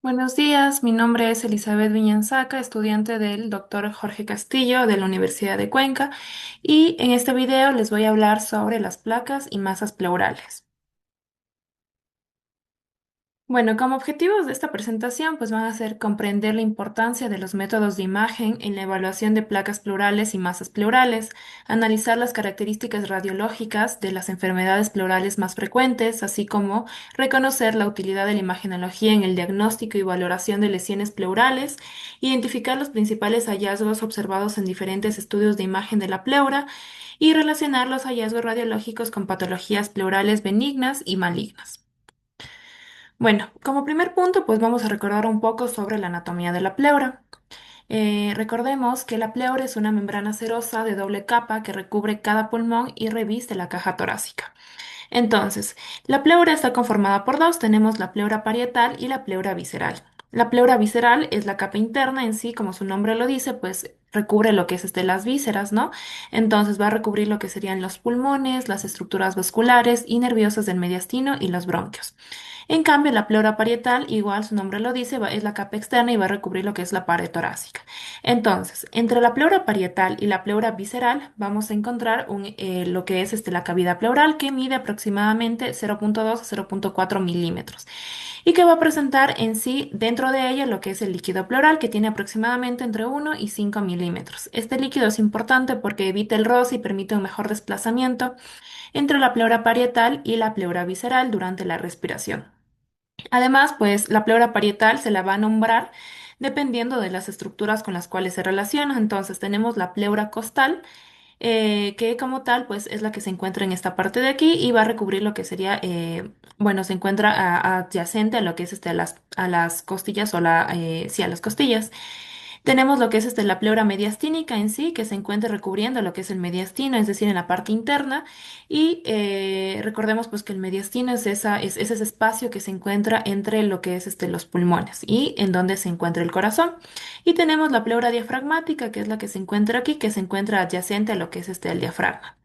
Buenos días, mi nombre es Elizabeth Viñanzaca, estudiante del doctor Jorge Castillo de la Universidad de Cuenca, y en este video les voy a hablar sobre las placas y masas pleurales. Bueno, como objetivos de esta presentación, pues van a ser comprender la importancia de los métodos de imagen en la evaluación de placas pleurales y masas pleurales, analizar las características radiológicas de las enfermedades pleurales más frecuentes, así como reconocer la utilidad de la imagenología en el diagnóstico y valoración de lesiones pleurales, identificar los principales hallazgos observados en diferentes estudios de imagen de la pleura y relacionar los hallazgos radiológicos con patologías pleurales benignas y malignas. Bueno, como primer punto, pues vamos a recordar un poco sobre la anatomía de la pleura. Recordemos que la pleura es una membrana serosa de doble capa que recubre cada pulmón y reviste la caja torácica. Entonces, la pleura está conformada por dos, tenemos la pleura parietal y la pleura visceral. La pleura visceral es la capa interna en sí, como su nombre lo dice, pues recubre lo que es las vísceras, ¿no? Entonces va a recubrir lo que serían los pulmones, las estructuras vasculares y nerviosas del mediastino y los bronquios. En cambio, la pleura parietal, igual su nombre lo dice, es la capa externa y va a recubrir lo que es la pared torácica. Entonces, entre la pleura parietal y la pleura visceral vamos a encontrar lo que es la cavidad pleural que mide aproximadamente 0,2 a 0,4 milímetros y que va a presentar en sí dentro de ella lo que es el líquido pleural que tiene aproximadamente entre 1 y 5 milímetros. Este líquido es importante porque evita el roce y permite un mejor desplazamiento entre la pleura parietal y la pleura visceral durante la respiración. Además, pues la pleura parietal se la va a nombrar dependiendo de las estructuras con las cuales se relaciona. Entonces tenemos la pleura costal, que como tal, pues es la que se encuentra en esta parte de aquí y va a recubrir lo que sería, bueno, se encuentra adyacente a lo que es a las costillas o sí, a las costillas. Tenemos lo que es la pleura mediastínica en sí, que se encuentra recubriendo lo que es el mediastino, es decir, en la parte interna. Y recordemos pues que el mediastino es ese espacio que se encuentra entre lo que es los pulmones y en donde se encuentra el corazón. Y tenemos la pleura diafragmática, que es la que se encuentra aquí, que se encuentra adyacente a lo que es el diafragma.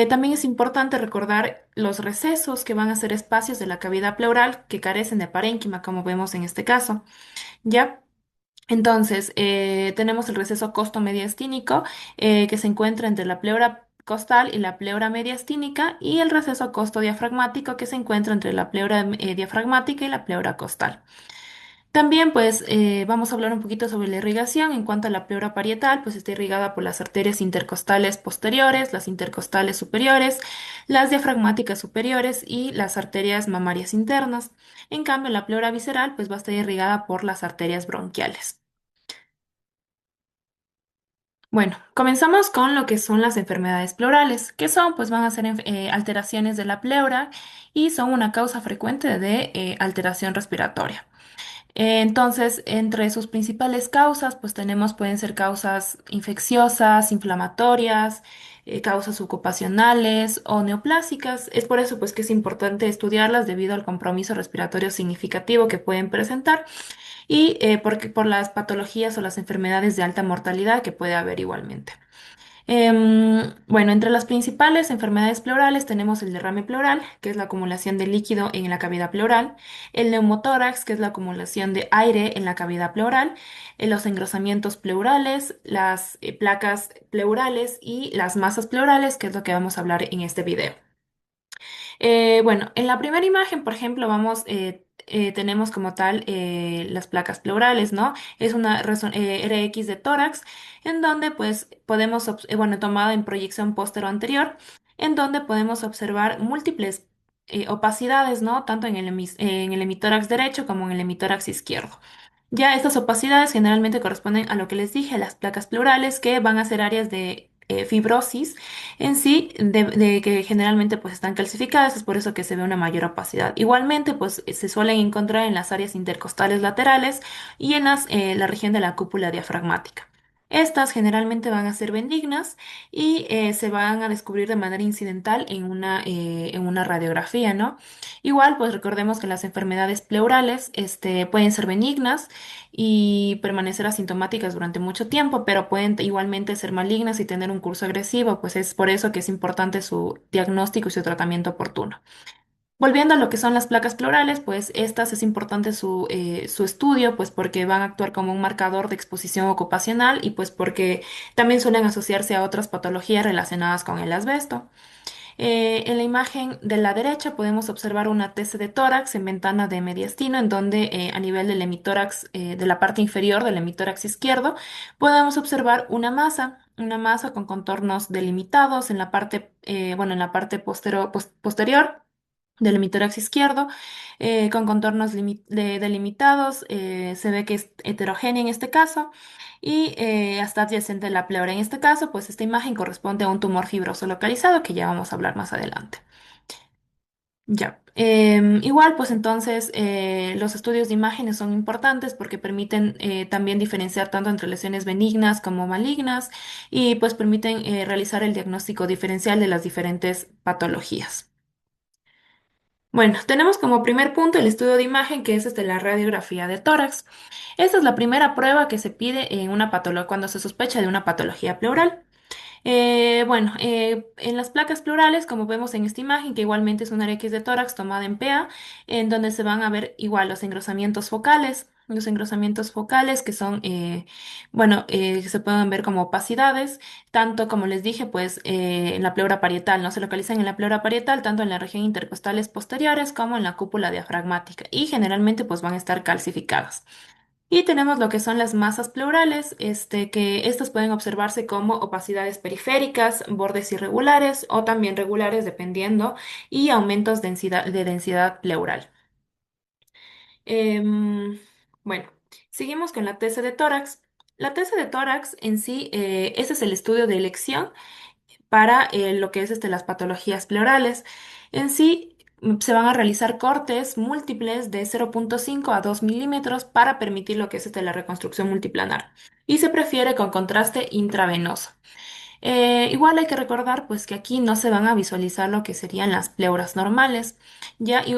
También es importante recordar los recesos, que van a ser espacios de la cavidad pleural que carecen de parénquima, como vemos en este caso. ¿Ya? Entonces, tenemos el receso costo-mediastínico, que se encuentra entre la pleura costal y la pleura mediastínica, y el receso costo-diafragmático, que se encuentra entre la pleura diafragmática y la pleura costal. También, pues, vamos a hablar un poquito sobre la irrigación. En cuanto a la pleura parietal, pues está irrigada por las arterias intercostales posteriores, las intercostales superiores, las diafragmáticas superiores y las arterias mamarias internas. En cambio, la pleura visceral, pues va a estar irrigada por las arterias bronquiales. Bueno, comenzamos con lo que son las enfermedades pleurales, que son, pues van a ser alteraciones de la pleura y son una causa frecuente de alteración respiratoria. Entonces, entre sus principales causas, pues tenemos, pueden ser causas infecciosas, inflamatorias, causas ocupacionales o neoplásicas. Es por eso, pues, que es importante estudiarlas debido al compromiso respiratorio significativo que pueden presentar y porque por las patologías o las enfermedades de alta mortalidad que puede haber igualmente. Bueno, entre las principales enfermedades pleurales tenemos el derrame pleural, que es la acumulación de líquido en la cavidad pleural, el neumotórax, que es la acumulación de aire en la cavidad pleural, los engrosamientos pleurales, las placas pleurales y las masas pleurales, que es lo que vamos a hablar en este video. Bueno, en la primera imagen, por ejemplo, tenemos como tal las placas pleurales, ¿no? Es una RX de tórax, en donde pues podemos, bueno, tomada en proyección póstero anterior, en donde podemos observar múltiples opacidades, ¿no? Tanto en el hemitórax derecho como en el hemitórax izquierdo. Ya estas opacidades generalmente corresponden a lo que les dije, a las placas pleurales, que van a ser áreas de fibrosis en sí, de que generalmente pues están calcificadas, es por eso que se ve una mayor opacidad. Igualmente, pues se suelen encontrar en las áreas intercostales laterales y en la región de la cúpula diafragmática. Estas generalmente van a ser benignas y se van a descubrir de manera incidental en una radiografía, ¿no? Igual, pues recordemos que las enfermedades pleurales, pueden ser benignas y permanecer asintomáticas durante mucho tiempo, pero pueden igualmente ser malignas y tener un curso agresivo, pues es por eso que es importante su diagnóstico y su tratamiento oportuno. Volviendo a lo que son las placas pleurales, pues estas es importante su estudio, pues porque van a actuar como un marcador de exposición ocupacional y pues porque también suelen asociarse a otras patologías relacionadas con el asbesto. En la imagen de la derecha podemos observar una TC de tórax en ventana de mediastino, en donde a nivel del hemitórax, de la parte inferior del hemitórax izquierdo, podemos observar una masa con contornos delimitados en la parte, bueno, en la parte posterior del hemitórax izquierdo, con contornos delimitados, se ve que es heterogénea en este caso y hasta adyacente a la pleura. En este caso, pues esta imagen corresponde a un tumor fibroso localizado que ya vamos a hablar más adelante. Ya. Igual, pues entonces los estudios de imágenes son importantes porque permiten también diferenciar tanto entre lesiones benignas como malignas y pues permiten realizar el diagnóstico diferencial de las diferentes patologías. Bueno, tenemos como primer punto el estudio de imagen, que es la radiografía de tórax. Esta es la primera prueba que se pide en una patología cuando se sospecha de una patología pleural. En las placas pleurales, como vemos en esta imagen, que igualmente es una X de tórax tomada en PA, en donde se van a ver igual los engrosamientos focales que son, que se pueden ver como opacidades, tanto como les dije, pues en la pleura parietal, no se localizan en la pleura parietal, tanto en la región intercostales posteriores como en la cúpula diafragmática, y generalmente pues van a estar calcificadas. Y tenemos lo que son las masas pleurales, que estas pueden observarse como opacidades periféricas, bordes irregulares o también regulares dependiendo y aumentos de densidad pleural. Em, bueno, seguimos con la TC de tórax. La TC de tórax en sí, ese es el estudio de elección para lo que es las patologías pleurales. En sí, se van a realizar cortes múltiples de 0,5 a 2 milímetros para permitir lo que es la reconstrucción multiplanar. Y se prefiere con contraste intravenoso. Igual hay que recordar pues que aquí no se van a visualizar lo que serían las pleuras normales,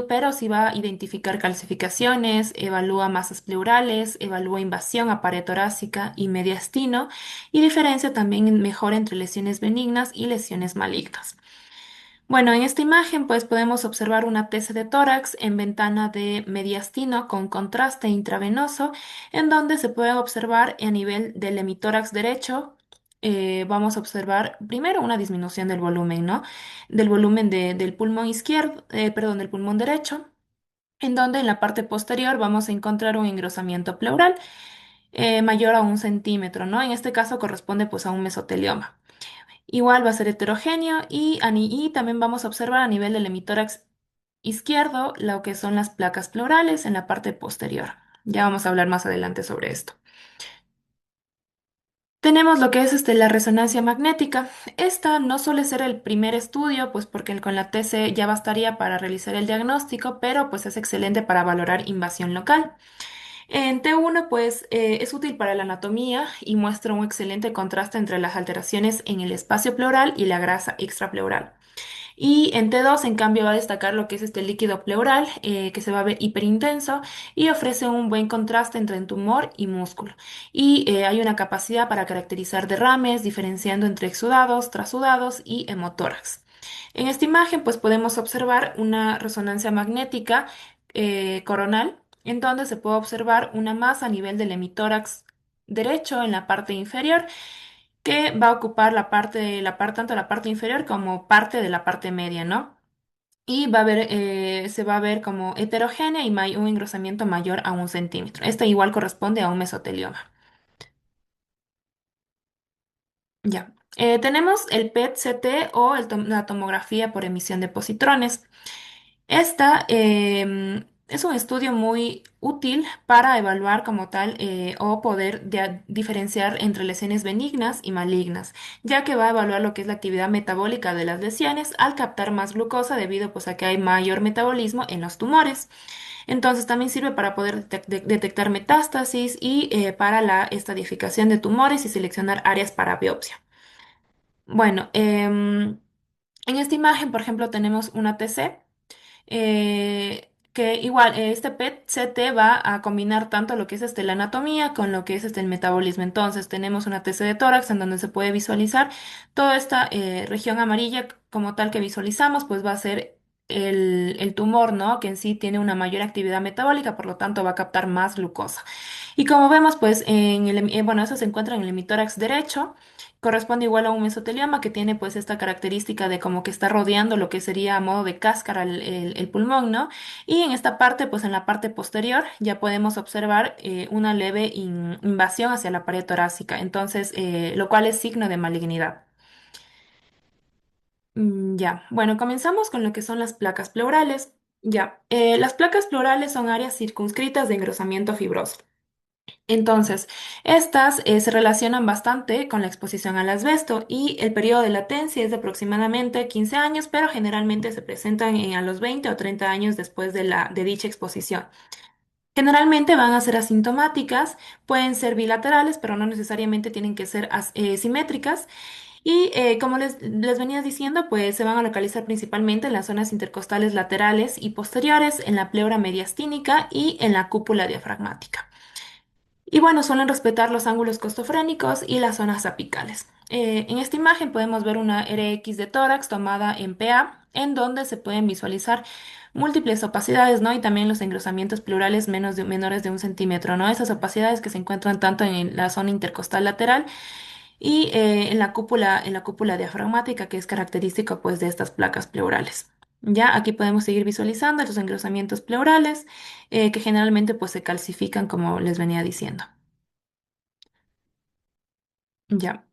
pero sí va a identificar calcificaciones, evalúa masas pleurales, evalúa invasión a pared torácica y mediastino y diferencia también mejor entre lesiones benignas y lesiones malignas. Bueno, en esta imagen pues podemos observar una TC de tórax en ventana de mediastino con contraste intravenoso, en donde se puede observar a nivel del hemitórax derecho, vamos a observar primero una disminución del volumen, ¿no? Del volumen del pulmón izquierdo, perdón, del pulmón derecho, en donde en la parte posterior vamos a encontrar un engrosamiento pleural mayor a 1 centímetro, ¿no? En este caso corresponde pues a un mesotelioma. Igual va a ser heterogéneo y también vamos a observar a nivel del hemitórax izquierdo lo que son las placas pleurales en la parte posterior. Ya vamos a hablar más adelante sobre esto. Tenemos lo que es la resonancia magnética. Esta no suele ser el primer estudio, pues porque con la TC ya bastaría para realizar el diagnóstico, pero pues es excelente para valorar invasión local. En T1, pues es útil para la anatomía y muestra un excelente contraste entre las alteraciones en el espacio pleural y la grasa extrapleural. Y en T2, en cambio, va a destacar lo que es este líquido pleural, que se va a ver hiperintenso y ofrece un buen contraste entre tumor y músculo. Y hay una capacidad para caracterizar derrames, diferenciando entre exudados, trasudados y hemotórax. En esta imagen, pues podemos observar una resonancia magnética coronal, en donde se puede observar una masa a nivel del hemitórax derecho en la parte inferior que va a ocupar tanto la parte inferior como parte de la parte media, ¿no? Y se va a ver como heterogénea y un engrosamiento mayor a 1 centímetro. Este igual corresponde a un mesotelioma. Ya. Tenemos el PET-CT o la tomografía por emisión de positrones. Esta es un estudio muy útil para evaluar como tal o poder diferenciar entre lesiones benignas y malignas, ya que va a evaluar lo que es la actividad metabólica de las lesiones al captar más glucosa debido pues, a que hay mayor metabolismo en los tumores. Entonces también sirve para poder detectar metástasis y para la estadificación de tumores y seleccionar áreas para biopsia. Bueno, en esta imagen, por ejemplo, tenemos una TC que igual este PET-CT va a combinar tanto lo que es la anatomía con lo que es el metabolismo. Entonces tenemos una TC de tórax en donde se puede visualizar toda esta región amarilla como tal que visualizamos, pues va a ser el tumor, ¿no? Que en sí tiene una mayor actividad metabólica, por lo tanto va a captar más glucosa. Y como vemos, pues, bueno, eso se encuentra en el hemitórax derecho, corresponde igual a un mesotelioma que tiene pues esta característica de como que está rodeando lo que sería a modo de cáscara el pulmón, ¿no? Y en esta parte, pues en la parte posterior, ya podemos observar una leve invasión hacia la pared torácica, entonces, lo cual es signo de malignidad. Ya, bueno, comenzamos con lo que son las placas pleurales. Ya, las placas pleurales son áreas circunscritas de engrosamiento fibroso. Entonces, estas se relacionan bastante con la exposición al asbesto y el periodo de latencia es de aproximadamente 15 años, pero generalmente se presentan a los 20 o 30 años después de dicha exposición. Generalmente van a ser asintomáticas, pueden ser bilaterales, pero no necesariamente tienen que ser simétricas. Y como les venía diciendo, pues se van a localizar principalmente en las zonas intercostales laterales y posteriores, en la pleura mediastínica y en la cúpula diafragmática. Y bueno, suelen respetar los ángulos costofrénicos y las zonas apicales. En esta imagen podemos ver una RX de tórax tomada en PA, en donde se pueden visualizar múltiples opacidades, ¿no? Y también los engrosamientos pleurales menores de 1 centímetro, ¿no? Esas opacidades que se encuentran tanto en la zona intercostal lateral y en la cúpula diafragmática, que es característico pues de estas placas pleurales. Ya aquí podemos seguir visualizando los engrosamientos pleurales que generalmente pues se calcifican como les venía diciendo. Ya.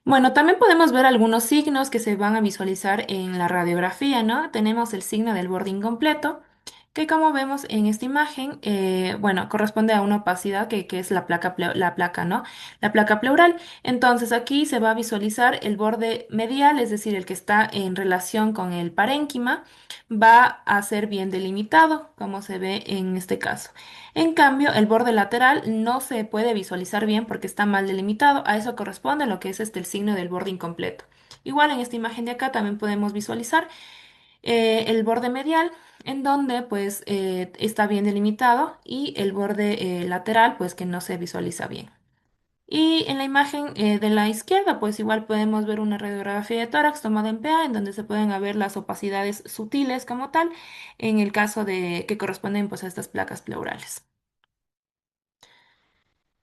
Bueno, también podemos ver algunos signos que se van a visualizar en la radiografía, ¿no? Tenemos el signo del borde incompleto, que como vemos en esta imagen, bueno, corresponde a una opacidad que es la placa, ¿no? La placa pleural. Entonces aquí se va a visualizar el borde medial, es decir, el que está en relación con el parénquima, va a ser bien delimitado, como se ve en este caso. En cambio, el borde lateral no se puede visualizar bien porque está mal delimitado. A eso corresponde lo que es el signo del borde incompleto. Igual en esta imagen de acá también podemos visualizar el borde medial, en donde pues está bien delimitado, y el borde lateral pues que no se visualiza bien. Y en la imagen de la izquierda, pues igual podemos ver una radiografía de tórax tomada en PA, en donde se pueden ver las opacidades sutiles como tal, en el caso de que corresponden pues a estas placas pleurales.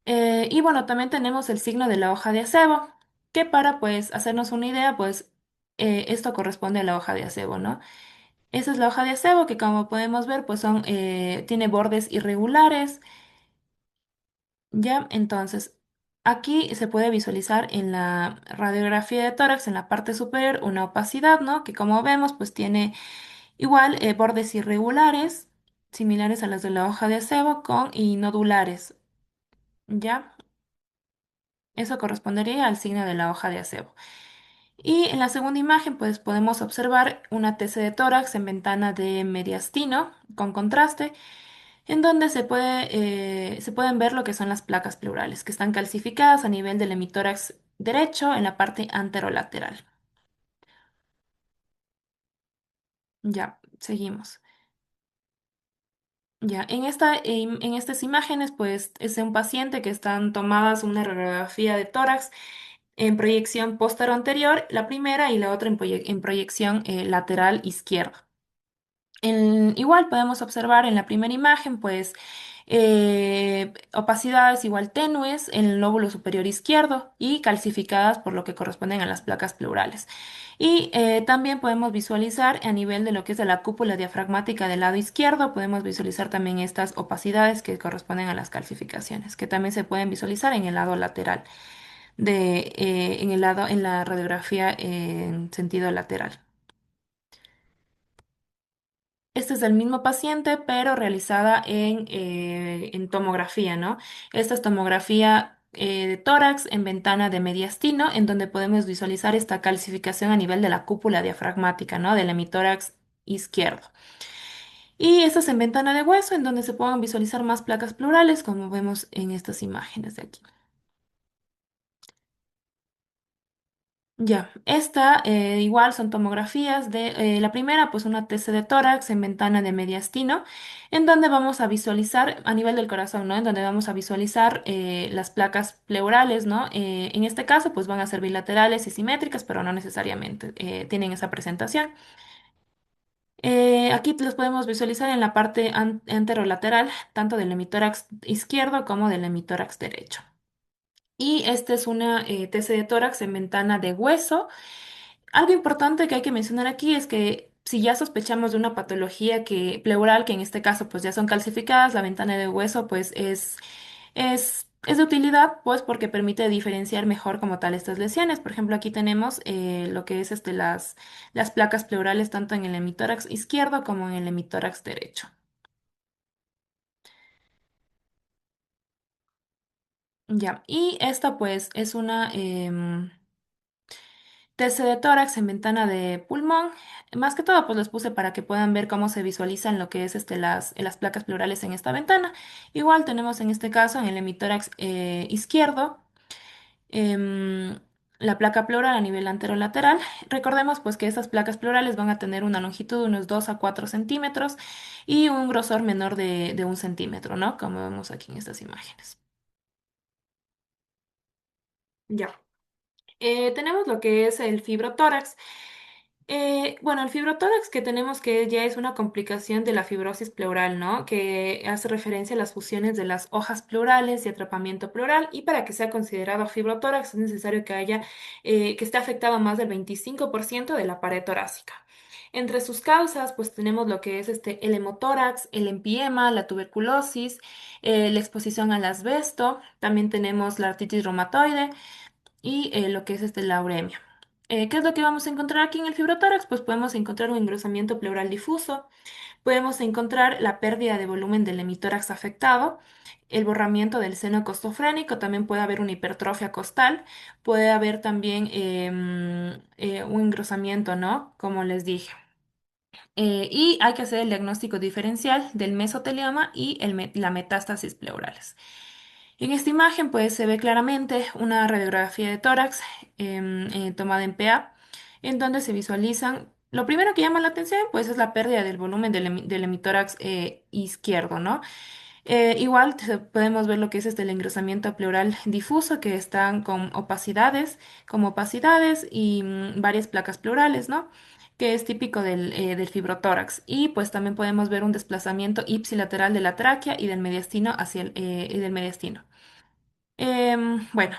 Y bueno, también tenemos el signo de la hoja de acebo, que para pues hacernos una idea, pues esto corresponde a la hoja de acebo, ¿no? Esa es la hoja de acebo que como podemos ver, pues tiene bordes irregulares, ¿ya? Entonces, aquí se puede visualizar en la radiografía de tórax, en la parte superior, una opacidad, ¿no? Que como vemos, pues tiene igual bordes irregulares, similares a las de la hoja de acebo, y nodulares, ¿ya? Eso correspondería al signo de la hoja de acebo. Y en la segunda imagen, pues podemos observar una TC de tórax en ventana de mediastino con contraste, en donde se pueden ver lo que son las placas pleurales, que están calcificadas a nivel del hemitórax derecho en la parte anterolateral. Ya, seguimos. Ya, en estas imágenes, pues es un paciente que están tomadas una radiografía de tórax en proyección anterior, la primera, y la otra en proyección lateral izquierda. Igual podemos observar en la primera imagen, pues, opacidades igual tenues en el lóbulo superior izquierdo y calcificadas por lo que corresponden a las placas pleurales. Y también podemos visualizar a nivel de lo que es de la cúpula diafragmática del lado izquierdo, podemos visualizar también estas opacidades que corresponden a las calcificaciones, que también se pueden visualizar en el lado lateral en la radiografía en sentido lateral. Este es el mismo paciente, pero realizada en tomografía, ¿no? Esta es tomografía de tórax en ventana de mediastino, en donde podemos visualizar esta calcificación a nivel de la cúpula diafragmática, ¿no? Del hemitórax izquierdo. Y esta es en ventana de hueso, en donde se pueden visualizar más placas pleurales, como vemos en estas imágenes de aquí. Ya, esta igual son tomografías de la primera, pues una TC de tórax en ventana de mediastino, en donde vamos a visualizar a nivel del corazón, ¿no? En donde vamos a visualizar las placas pleurales, ¿no? En este caso, pues van a ser bilaterales y simétricas, pero no necesariamente tienen esa presentación. Aquí los podemos visualizar en la parte anterolateral, tanto del hemitórax izquierdo como del hemitórax derecho. Y esta es una TC de tórax en ventana de hueso. Algo importante que hay que mencionar aquí es que si ya sospechamos de una patología que, pleural, que en este caso pues ya son calcificadas, la ventana de hueso pues es de utilidad pues porque permite diferenciar mejor como tal estas lesiones. Por ejemplo, aquí tenemos lo que es las placas pleurales tanto en el hemitórax izquierdo como en el hemitórax derecho. Ya, y esta pues es una TC de tórax en ventana de pulmón. Más que todo, pues los puse para que puedan ver cómo se visualizan lo que es las placas pleurales en esta ventana. Igual tenemos en este caso en el hemitórax izquierdo em, la placa pleural a nivel anterolateral. Recordemos pues que estas placas pleurales van a tener una longitud de unos 2 a 4 centímetros y un grosor menor de 1 centímetro, ¿no? Como vemos aquí en estas imágenes. Ya. Tenemos lo que es el fibrotórax. Bueno, el fibrotórax que tenemos que ya es una complicación de la fibrosis pleural, ¿no? Que hace referencia a las fusiones de las hojas pleurales y atrapamiento pleural. Y para que sea considerado fibrotórax es necesario que que esté afectado más del 25% de la pared torácica. Entre sus causas, pues tenemos lo que es el hemotórax, el empiema, la tuberculosis, la exposición al asbesto. También tenemos la artritis reumatoide y lo que es la uremia. ¿Qué es lo que vamos a encontrar aquí en el fibrotórax? Pues podemos encontrar un engrosamiento pleural difuso, podemos encontrar la pérdida de volumen del hemitórax afectado, el borramiento del seno costofrénico, también puede haber una hipertrofia costal, puede haber también un engrosamiento, ¿no? Como les dije. Y hay que hacer el diagnóstico diferencial del mesotelioma y la metástasis pleurales. En esta imagen pues se ve claramente una radiografía de tórax tomada en PA, en donde se visualizan, lo primero que llama la atención pues es la pérdida del volumen del hemitórax izquierdo, ¿no? Igual podemos ver lo que es el engrosamiento pleural difuso, que están con opacidades, como opacidades y varias placas pleurales, ¿no? Que es típico del fibrotórax. Y pues también podemos ver un desplazamiento ipsilateral de la tráquea y del mediastino y del mediastino. Bueno,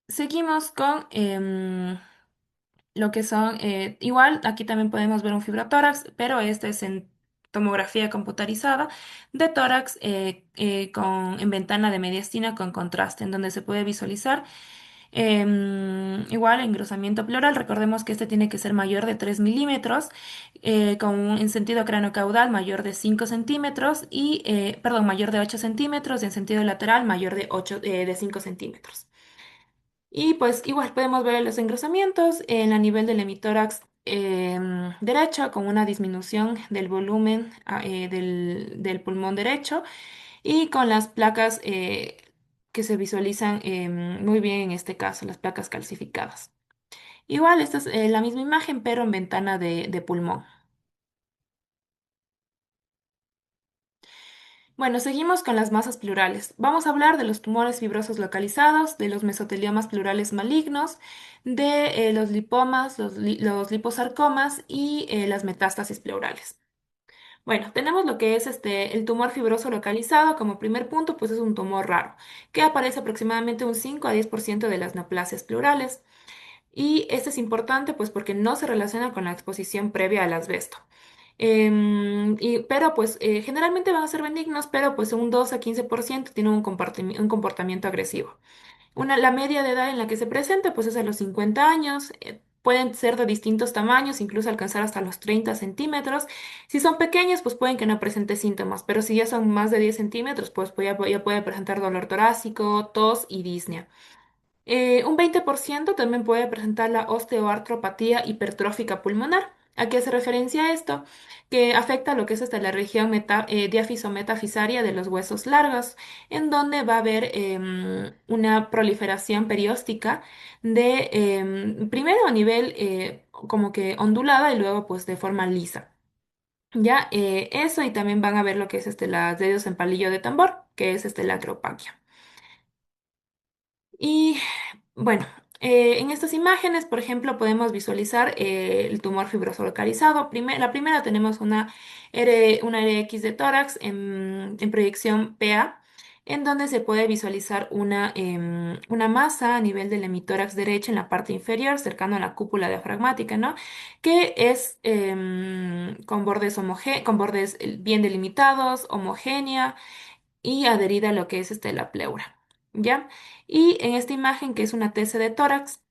seguimos con lo que son, igual aquí también podemos ver un fibrotórax, pero este es en tomografía computarizada de tórax en ventana de mediastina con contraste, en donde se puede visualizar igual engrosamiento pleural. Recordemos que este tiene que ser mayor de 3 milímetros, en sentido craneocaudal mayor de 5 centímetros y, perdón, mayor de 8 centímetros y en sentido lateral mayor de 5 centímetros. Y pues igual podemos ver los engrosamientos en a nivel del hemitórax derecho con una disminución del volumen del pulmón derecho y con las placas que se visualizan muy bien en este caso, las placas calcificadas. Igual esta es la misma imagen pero en ventana de pulmón. Bueno, seguimos con las masas pleurales. Vamos a hablar de los tumores fibrosos localizados, de los mesoteliomas pleurales malignos, de los lipomas, los liposarcomas y las metástasis pleurales. Bueno, tenemos lo que es el tumor fibroso localizado como primer punto, pues es un tumor raro, que aparece aproximadamente un 5 a 10% de las neoplasias pleurales. Y este es importante pues porque no se relaciona con la exposición previa al asbesto. Pero pues generalmente van a ser benignos, pero pues un 2 a 15% tienen un comportamiento agresivo. La media de edad en la que se presenta pues es a los 50 años. Pueden ser de distintos tamaños, incluso alcanzar hasta los 30 centímetros. Si son pequeños, pues pueden que no presente síntomas, pero si ya son más de 10 centímetros, pues ya puede presentar dolor torácico, tos y disnea. Un 20% también puede presentar la osteoartropatía hipertrófica pulmonar. ¿A qué hace referencia esto? Que afecta lo que es hasta la región diafiso-metafisaria de los huesos largos, en donde va a haber una proliferación perióstica de, primero a nivel como que ondulada y luego pues de forma lisa. Ya, eso y también van a ver lo que es las dedos en palillo de tambor, que es la acropaquia. Y bueno, en estas imágenes, por ejemplo, podemos visualizar el tumor fibroso localizado. La primera tenemos una RX de tórax en proyección PA, en donde se puede visualizar una masa a nivel del hemitórax derecho en la parte inferior, cercano a la cúpula diafragmática, ¿no? Que es con bordes bien delimitados, homogénea y adherida a lo que es la pleura. ¿Ya? Y en esta imagen, que es una TC de tórax,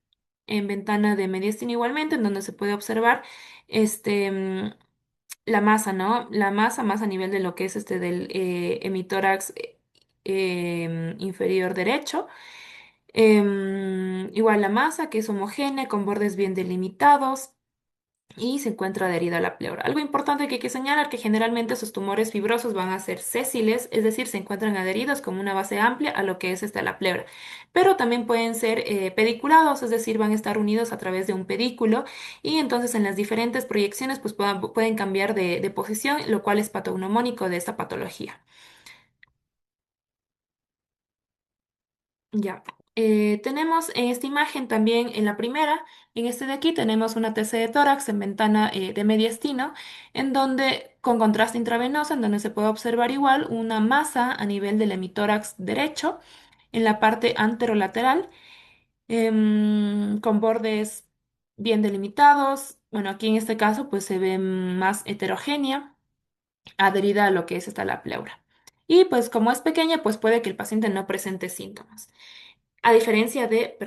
en ventana de mediastina igualmente, en donde se puede observar este, mm, la masa, ¿no? La masa más a nivel de lo que es del hemitórax inferior derecho. Igual la masa, que es homogénea, con bordes bien delimitados y se encuentra adherida a la pleura. Algo importante que hay que señalar que generalmente esos tumores fibrosos van a ser sésiles, es decir, se encuentran adheridos como una base amplia a lo que es la pleura. Pero también pueden ser pediculados, es decir, van a estar unidos a través de un pedículo y entonces en las diferentes proyecciones pues pueden cambiar de posición, lo cual es patognomónico de esta patología. Ya. Tenemos en esta imagen también en la primera, en este de aquí tenemos una TC de tórax en ventana de mediastino, en donde con contraste intravenoso, en donde se puede observar igual una masa a nivel del hemitórax derecho, en la parte anterolateral, con bordes bien delimitados. Bueno, aquí en este caso pues se ve más heterogénea, adherida a lo que es la pleura. Y pues como es pequeña, pues puede que el paciente no presente síntomas. A diferencia de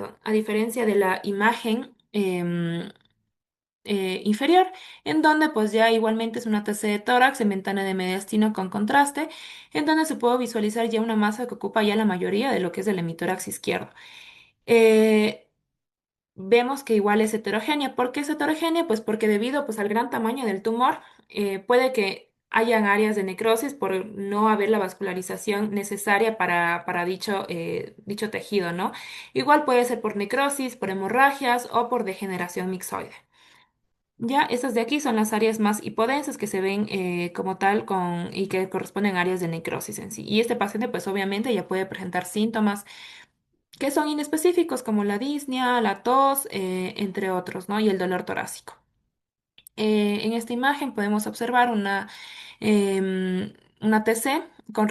la imagen inferior, en donde pues ya igualmente es una TC de tórax en ventana de mediastino con contraste, en donde se puede visualizar ya una masa que ocupa ya la mayoría de lo que es el hemitórax izquierdo. Eh, Vemos que igual es heterogénea. ¿Por qué es heterogénea? Pues porque debido pues, al gran tamaño del tumor, puede que hayan áreas de necrosis por no haber la vascularización necesaria para dicho tejido, ¿no? Igual puede ser por necrosis, por hemorragias o por degeneración mixoide. Ya, estas de aquí son las áreas más hipodensas que se ven como tal y que corresponden a áreas de necrosis en sí. Y este paciente, pues obviamente ya puede presentar síntomas que son inespecíficos como la disnea, la tos, entre otros, ¿no? Y el dolor torácico. En esta imagen podemos observar una TC con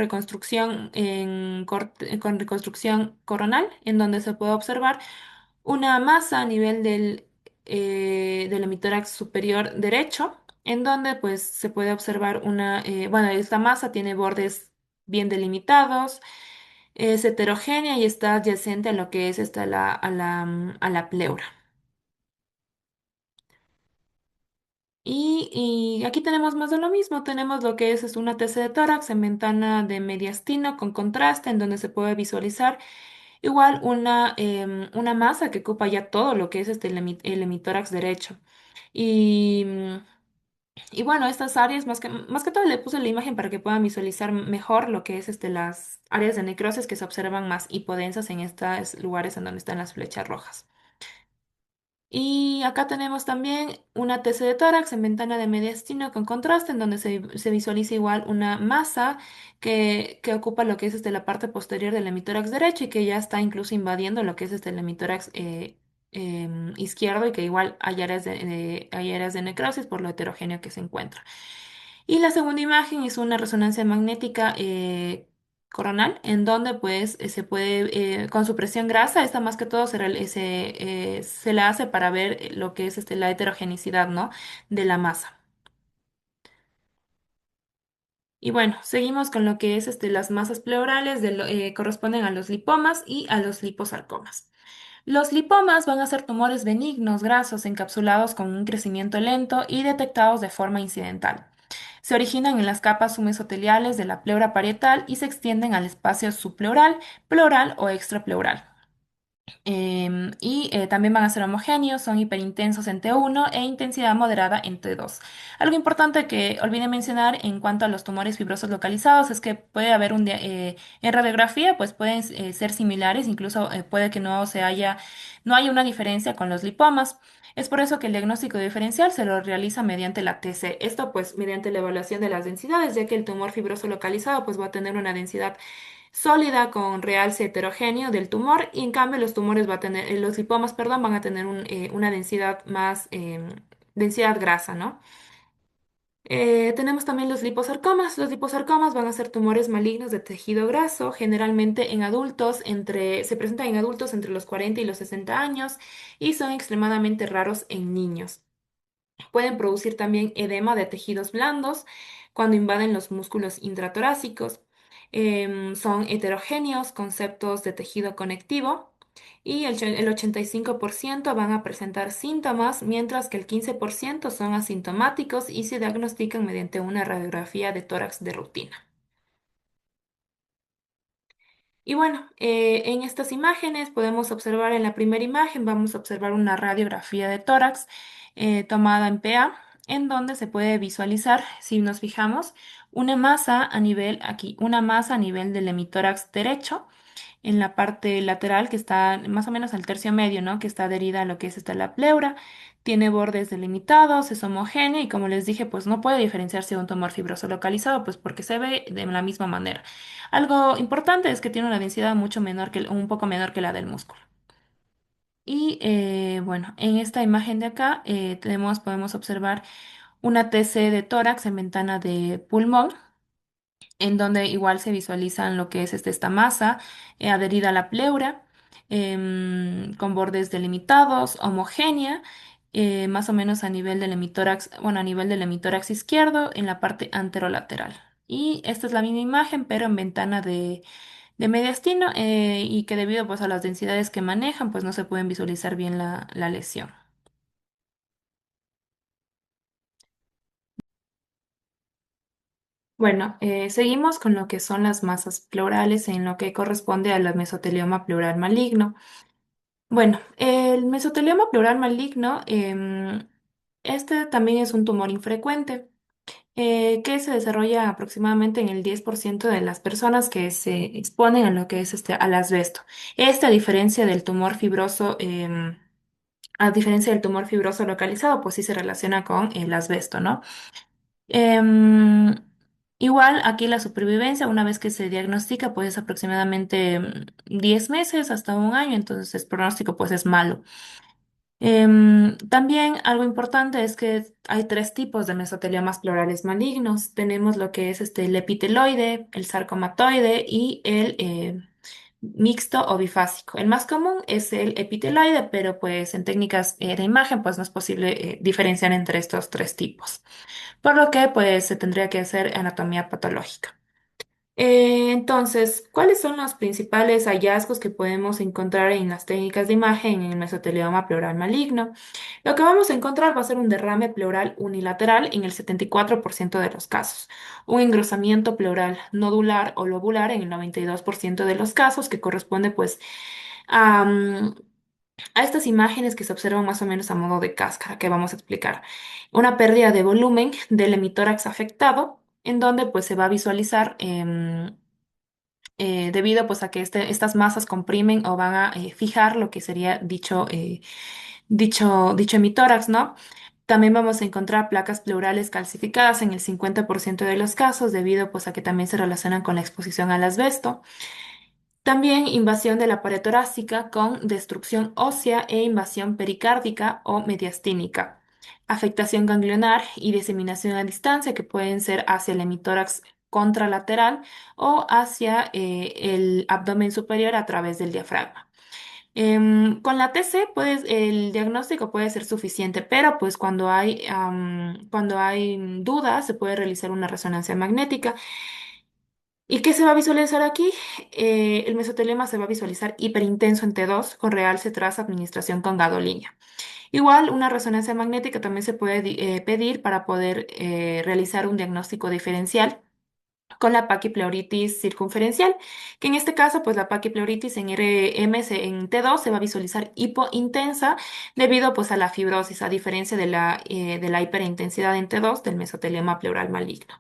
con reconstrucción coronal, en donde se puede observar una masa a nivel del hemitórax superior derecho, en donde pues se puede observar bueno, esta masa tiene bordes bien delimitados, es heterogénea y está adyacente a lo que es a la pleura. Y aquí tenemos más de lo mismo, tenemos lo que es una TC de tórax en ventana de mediastino con contraste, en donde se puede visualizar igual una masa que ocupa ya todo lo que es el hemitórax derecho. Y, y bueno, estas áreas, más que todo le puse la imagen para que puedan visualizar mejor lo que es las áreas de necrosis que se observan más hipodensas en estos lugares en donde están las flechas rojas. Y acá tenemos también una TC de tórax en ventana de mediastino con contraste, en donde se visualiza igual una masa que ocupa lo que es la parte posterior del hemitórax derecho y que ya está incluso invadiendo lo que es el hemitórax izquierdo y que igual hay áreas de necrosis por lo heterogéneo que se encuentra. Y la segunda imagen es una resonancia magnética coronal, en donde pues se puede, con su presión grasa, esta más que todo se la hace para ver lo que es la heterogeneidad, ¿no? De la masa. Y bueno, seguimos con lo que es las masas pleurales, corresponden a los lipomas y a los liposarcomas. Los lipomas van a ser tumores benignos, grasos, encapsulados con un crecimiento lento y detectados de forma incidental. Se originan en las capas submesoteliales de la pleura parietal y se extienden al espacio subpleural, pleural o extrapleural. También van a ser homogéneos, son hiperintensos en T1 e intensidad moderada en T2. Algo importante que olvidé mencionar en cuanto a los tumores fibrosos localizados es que puede haber en radiografía, pues pueden ser similares, incluso puede que no haya una diferencia con los lipomas. Es por eso que el diagnóstico diferencial se lo realiza mediante la TC. Esto pues mediante la evaluación de las densidades, ya que el tumor fibroso localizado pues va a tener una densidad sólida con realce heterogéneo del tumor y en cambio los tumores va a tener, los lipomas, perdón, van a tener una densidad más, densidad grasa, ¿no? Tenemos también los liposarcomas. Los liposarcomas van a ser tumores malignos de tejido graso, generalmente en adultos se presentan en adultos entre los 40 y los 60 años y son extremadamente raros en niños. Pueden producir también edema de tejidos blandos cuando invaden los músculos intratorácicos. Son heterogéneos, conceptos de tejido conectivo, y el 85% van a presentar síntomas, mientras que el 15% son asintomáticos y se diagnostican mediante una radiografía de tórax de rutina. Y bueno, en estas imágenes podemos observar en la primera imagen, vamos a observar una radiografía de tórax tomada en PA, en donde se puede visualizar, si nos fijamos, una masa a nivel aquí, una masa a nivel del hemitórax derecho en la parte lateral que está más o menos al tercio medio, ¿no? Que está adherida a lo que es la pleura. Tiene bordes delimitados, es homogénea y como les dije, pues no puede diferenciarse de un tumor fibroso localizado, pues porque se ve de la misma manera. Algo importante es que tiene una densidad mucho menor un poco menor que la del músculo. Y bueno, en esta imagen de acá podemos observar una TC de tórax en ventana de pulmón en donde igual se visualizan lo que es esta masa adherida a la pleura, con bordes delimitados, homogénea, más o menos a nivel del hemitórax, bueno, a nivel del hemitórax izquierdo en la parte anterolateral. Y esta es la misma imagen, pero en ventana de mediastino, y que debido pues a las densidades que manejan, pues no se pueden visualizar bien la lesión. Bueno, seguimos con lo que son las masas pleurales en lo que corresponde al mesotelioma pleural maligno. Bueno, el mesotelioma pleural maligno, este también es un tumor infrecuente que se desarrolla aproximadamente en el 10% de las personas que se exponen a lo que es al asbesto. Este, a diferencia del tumor fibroso localizado, pues sí se relaciona con el asbesto, ¿no? Em, Igual aquí la supervivencia, una vez que se diagnostica, pues es aproximadamente 10 meses hasta un año, entonces el pronóstico pues es malo. También algo importante es que hay tres tipos de mesoteliomas pleurales malignos. Tenemos lo que es el epiteloide, el sarcomatoide y el mixto o bifásico. El más común es el epiteloide, pero pues en técnicas de imagen pues no es posible diferenciar entre estos tres tipos, por lo que pues se tendría que hacer anatomía patológica. Entonces, ¿cuáles son los principales hallazgos que podemos encontrar en las técnicas de imagen en el mesotelioma pleural maligno? Lo que vamos a encontrar va a ser un derrame pleural unilateral en el 74% de los casos, un engrosamiento pleural nodular o lobular en el 92% de los casos, que corresponde pues a, a estas imágenes que se observan más o menos a modo de cáscara, que vamos a explicar. Una pérdida de volumen del hemitórax afectado, en donde pues se va a visualizar debido pues a que estas masas comprimen o van a fijar lo que sería dicho hemitórax, ¿no? También vamos a encontrar placas pleurales calcificadas en el 50% de los casos, debido pues a que también se relacionan con la exposición al asbesto. También invasión de la pared torácica con destrucción ósea e invasión pericárdica o mediastínica. Afectación ganglionar y diseminación a distancia que pueden ser hacia el hemitórax contralateral o hacia el abdomen superior a través del diafragma. Con la TC, pues el diagnóstico puede ser suficiente, pero pues cuando hay dudas se puede realizar una resonancia magnética. ¿Y qué se va a visualizar aquí? El mesotelioma se va a visualizar hiperintenso en T2 con realce tras administración con gadolinium. Igual, una resonancia magnética también se puede pedir para poder realizar un diagnóstico diferencial con la paquipleuritis circunferencial, que en este caso, pues la paquipleuritis en en T2 se va a visualizar hipointensa debido pues a la fibrosis, a diferencia de la hiperintensidad en T2 del mesotelioma pleural maligno.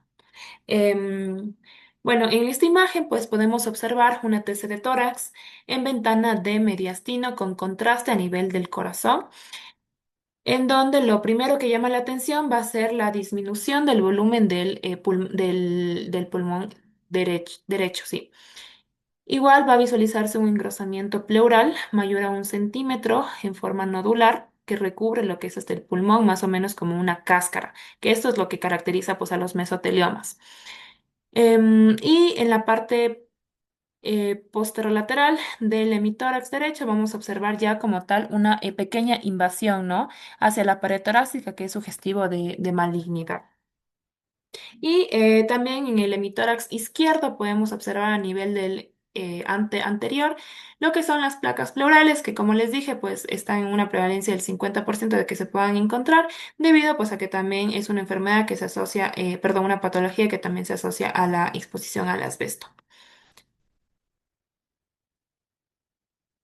Em, bueno, en esta imagen pues podemos observar una TC de tórax en ventana de mediastino con contraste a nivel del corazón, en donde lo primero que llama la atención va a ser la disminución del volumen del pulmón derecho, sí. Igual va a visualizarse un engrosamiento pleural mayor a 1 centímetro en forma nodular que recubre lo que es el pulmón, más o menos como una cáscara, que esto es lo que caracteriza pues a los mesoteliomas. Y en la parte posterolateral del hemitórax derecho vamos a observar ya como tal una pequeña invasión, ¿no? Hacia la pared torácica, que es sugestivo de malignidad. Y también en el hemitórax izquierdo podemos observar a nivel del anterior lo que son las placas pleurales, que como les dije, pues están en una prevalencia del 50% de que se puedan encontrar, debido pues a que también es una enfermedad que se asocia, perdón, una patología que también se asocia a la exposición al asbesto.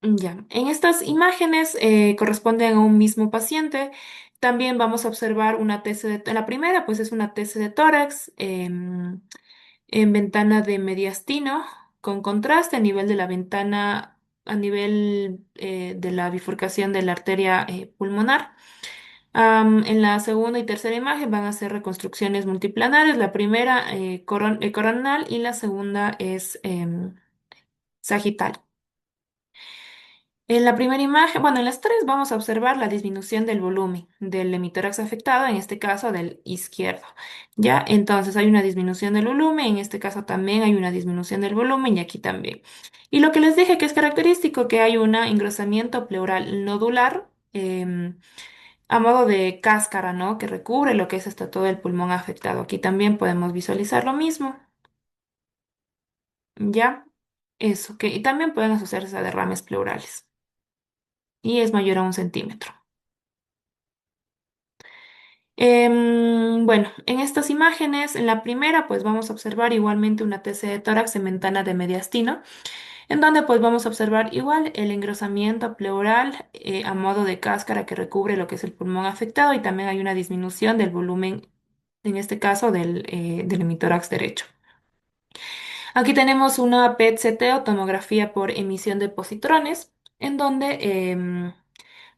Ya, en estas imágenes corresponden a un mismo paciente. También vamos a observar una TC en la primera, pues es una TC de tórax en ventana de mediastino con contraste a nivel de la ventana, a nivel de la bifurcación de la arteria pulmonar. En la segunda y tercera imagen van a ser reconstrucciones multiplanares. La primera coronal y la segunda es sagital. En la primera imagen, bueno, en las tres vamos a observar la disminución del volumen del hemitórax afectado, en este caso del izquierdo. Ya, entonces hay una disminución del volumen, en este caso también hay una disminución del volumen y aquí también. Y lo que les dije que es característico, que hay un engrosamiento pleural nodular a modo de cáscara, ¿no? Que recubre lo que es hasta todo el pulmón afectado. Aquí también podemos visualizar lo mismo. Ya, eso, que y también pueden asociarse a derrames pleurales y es mayor a 1 centímetro. Bueno, en estas imágenes, en la primera, pues vamos a observar igualmente una TC de tórax en ventana de mediastino, en donde pues vamos a observar igual el engrosamiento pleural a modo de cáscara que recubre lo que es el pulmón afectado y también hay una disminución del volumen, en este caso del hemitórax derecho. Aquí tenemos una PET-CT o tomografía por emisión de positrones, en donde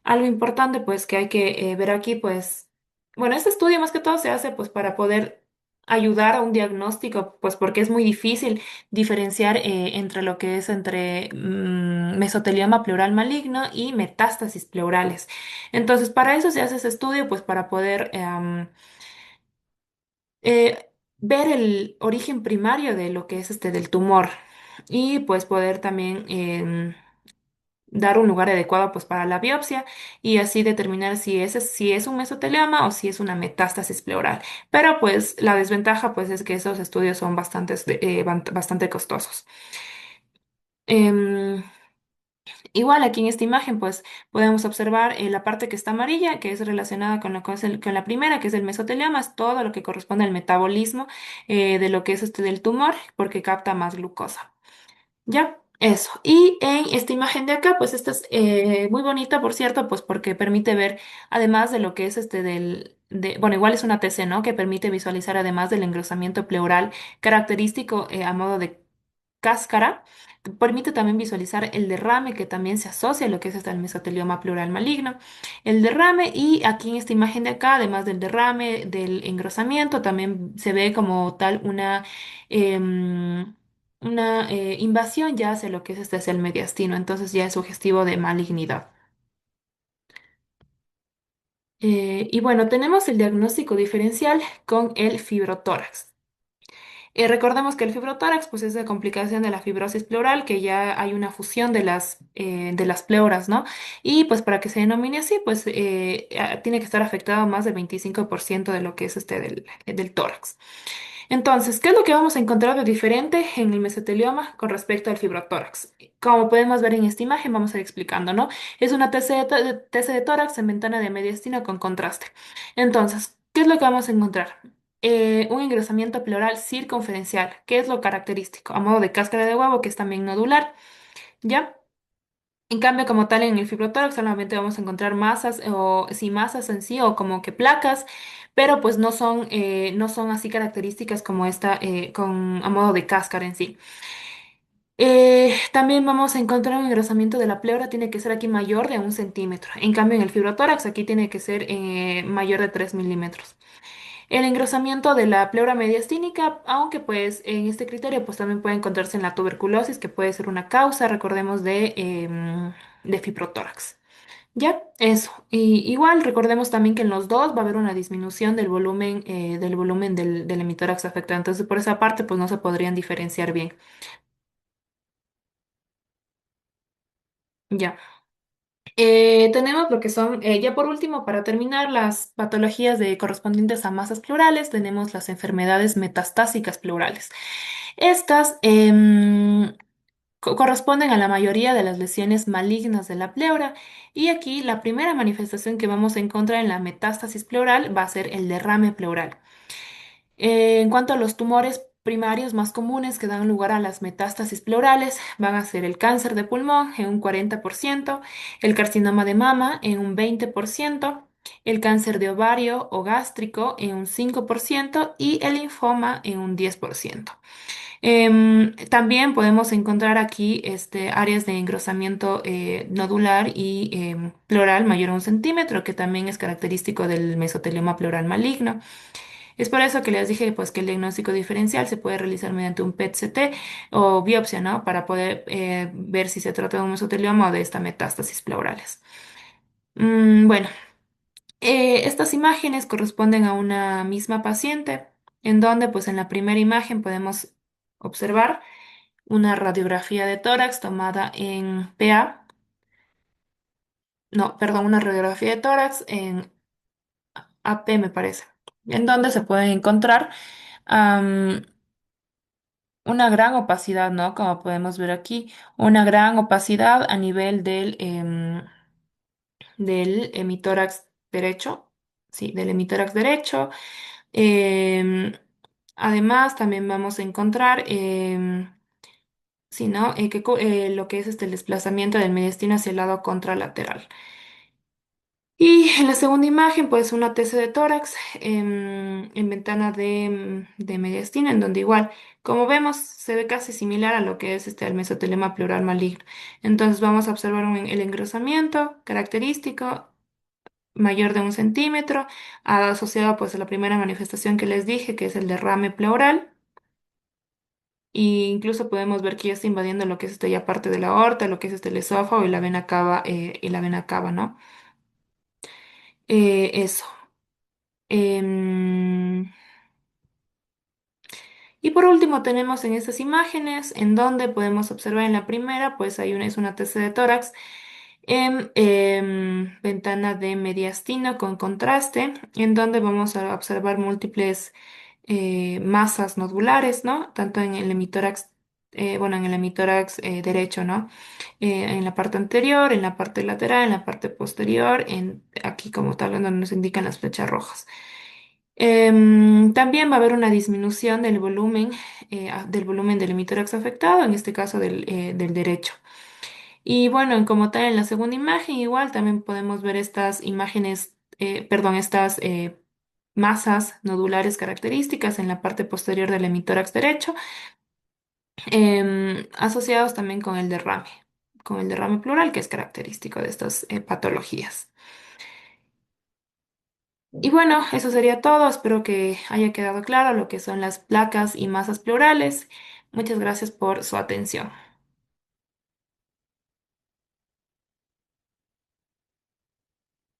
algo importante pues que hay que ver aquí pues, bueno, este estudio más que todo se hace pues para poder ayudar a un diagnóstico, pues porque es muy difícil diferenciar entre lo que es entre mesotelioma pleural maligno y metástasis pleurales. Entonces, para eso se hace ese estudio pues para poder ver el origen primario de lo que es del tumor y pues poder también dar un lugar adecuado pues para la biopsia y así determinar si es un mesotelioma o si es una metástasis pleural. Pero pues la desventaja pues es que esos estudios son bastante costosos. Em, Igual aquí en esta imagen pues podemos observar la parte que está amarilla, que es relacionada con, con la primera, que es el mesotelioma, es todo lo que corresponde al metabolismo de lo que es del tumor, porque capta más glucosa. Ya, eso. Y en esta imagen de acá, pues esta es muy bonita, por cierto, pues porque permite ver, además de lo que es bueno, igual es una TC, ¿no? Que permite visualizar, además del engrosamiento pleural característico a modo de cáscara, permite también visualizar el derrame que también se asocia a lo que es hasta el mesotelioma pleural maligno. El derrame y aquí en esta imagen de acá, además del derrame, del engrosamiento, también se ve como tal em, una invasión ya hacia lo que es es el mediastino, entonces ya es sugestivo de malignidad. Y bueno, tenemos el diagnóstico diferencial con el fibrotórax. Recordemos que el fibrotórax pues, es la complicación de la fibrosis pleural, que ya hay una fusión de las pleuras, ¿no? Y pues para que se denomine así, pues tiene que estar afectado más del 25% de lo que es del tórax. Entonces, ¿qué es lo que vamos a encontrar de diferente en el mesotelioma con respecto al fibrotórax? Como podemos ver en esta imagen, vamos a ir explicando, ¿no? Es una TC de tórax en ventana de mediastina con contraste. Entonces, ¿qué es lo que vamos a encontrar? un engrosamiento pleural circunferencial, que es lo característico, a modo de cáscara de huevo, que es también nodular, ¿ya? En cambio, como tal, en el fibrotórax solamente vamos a encontrar masas o sí, masas en sí o como que placas, pero pues no son así características como esta a modo de cáscara en sí. También vamos a encontrar un engrosamiento de la pleura, tiene que ser aquí mayor de 1 centímetro. En cambio, en el fibrotórax aquí tiene que ser mayor de 3 milímetros. El engrosamiento de la pleura mediastínica, aunque pues en este criterio pues también puede encontrarse en la tuberculosis, que puede ser una causa, recordemos, de fibrotórax. Ya, eso. Y igual recordemos también que en los dos va a haber una disminución del volumen del hemitórax afectado. Entonces, por esa parte, pues no se podrían diferenciar bien. Ya. Tenemos lo que son, ya por último, para terminar, las patologías correspondientes a masas pleurales, tenemos las enfermedades metastásicas pleurales. Estas corresponden a la mayoría de las lesiones malignas de la pleura y aquí la primera manifestación que vamos a encontrar en la metástasis pleural va a ser el derrame pleural. En cuanto a los tumores primarios más comunes que dan lugar a las metástasis pleurales, van a ser el cáncer de pulmón en un 40%, el carcinoma de mama en un 20%, el cáncer de ovario o gástrico en un 5% y el linfoma en un 10%. También podemos encontrar aquí áreas de engrosamiento nodular y pleural mayor a 1 centímetro, que también es característico del mesotelioma pleural maligno. Es por eso que les dije pues, que el diagnóstico diferencial se puede realizar mediante un PET-CT o biopsia, ¿no? Para poder ver si se trata de un mesotelioma o de esta metástasis pleurales. Bueno, estas imágenes corresponden a una misma paciente, en donde pues en la primera imagen podemos observar una radiografía de tórax tomada en PA, no, perdón, una radiografía de tórax en AP me parece, en donde se puede encontrar una gran opacidad, ¿no? Como podemos ver aquí, una gran opacidad a nivel del hemitórax derecho, sí, del hemitórax derecho. Em, Además, también vamos a encontrar, sí, ¿no? Lo que es el desplazamiento del mediastino hacia el lado contralateral. Y en la segunda imagen, pues una TC de tórax en ventana de mediastina, en donde igual, como vemos, se ve casi similar a lo que es el mesotelema pleural maligno. Entonces vamos a observar el engrosamiento característico mayor de 1 centímetro, asociado pues a la primera manifestación que les dije, que es el derrame pleural. Y incluso podemos ver que ya está invadiendo lo que es ya parte de la aorta, lo que es el esófago y la vena cava, ¿no? Eso. Em, y por último tenemos en estas imágenes en donde podemos observar en la primera, pues es una TC de tórax en ventana de mediastino con contraste, en donde vamos a observar múltiples masas nodulares, ¿no? Tanto en el hemitórax, bueno, en el hemitórax derecho, ¿no? En la parte anterior, en la parte lateral, en la parte posterior, aquí como tal, donde nos indican las flechas rojas. También va a haber una disminución del volumen del hemitórax afectado, en este caso del derecho. Y bueno, como tal, en la segunda imagen, igual también podemos ver estas imágenes, perdón, estas masas nodulares características en la parte posterior del hemitórax derecho, asociados también con el derrame pleural, que es característico de estas patologías. Y bueno, eso sería todo. Espero que haya quedado claro lo que son las placas y masas pleurales. Muchas gracias por su atención.